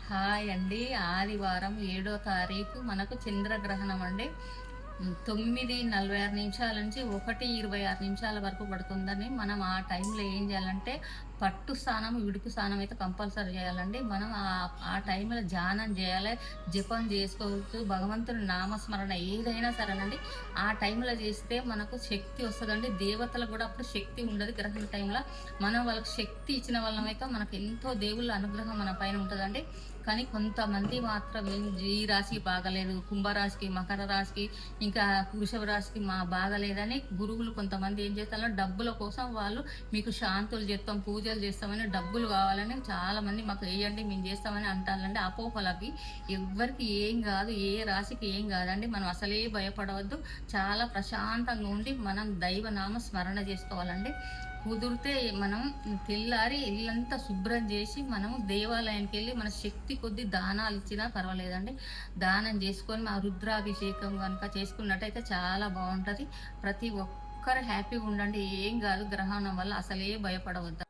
Hi అండి. ఆదివారం 7వ తారీఖు మనకు చంద్రగ్రహణం అండి. 9:46 నుంచి 1:26 వరకు పడుతుందని మనం ఆ టైంలో ఏం చేయాలంటే పట్టు స్నానం, విడుపు స్నానం అయితే కంపల్సరీ చేయాలండి. మనం ఆ టైంలో ధ్యానం చేయాలి, జపం చేసుకోవచ్చు, భగవంతుని నామస్మరణ ఏదైనా సరేనండి. ఆ టైంలో చేస్తే మనకు శక్తి వస్తుందండి. దేవతలకు కూడా అప్పుడు శక్తి ఉండదు గ్రహణ టైంలో. మనం వాళ్ళకి శక్తి ఇచ్చిన వాళ్ళమైతే మనకు ఎంతో దేవుళ్ళ అనుగ్రహం మన పైన ఉంటుందండి. కానీ కొంతమంది మాత్రం ఈ రాశికి బాగలేదు, కుంభరాశికి, మకర రాశికి, ఇంకా వృషభ రాశికి బాగలేదని గురువులు కొంతమంది ఏం చేస్తారో డబ్బుల కోసం వాళ్ళు మీకు శాంతులు చేస్తాం, పూజలు చేస్తామని, డబ్బులు కావాలని చాలా మంది మాకు వేయండి మేము చేస్తామని అంటారండి. అపోహలకి ఎవ్వరికి ఏం కాదు, ఏ రాశికి ఏం కాదండి. మనం అసలే భయపడవద్దు. చాలా ప్రశాంతంగా ఉండి మనం దైవనామ స్మరణ చేసుకోవాలండి. కుదిరితే మనం తెల్లారి ఇల్లంతా శుభ్రం చేసి మనము దేవాలయానికి వెళ్ళి మన శక్తి కొద్ది దానాలు ఇచ్చినా పర్వాలేదండి. దానం చేసుకొని మా రుద్రాభిషేకం కనుక చేసుకున్నట్టయితే చాలా బాగుంటుంది. ప్రతి ఒక్కరు హ్యాపీగా ఉండండి. ఏం కాదు, గ్రహణం వల్ల అసలే భయపడవద్దు.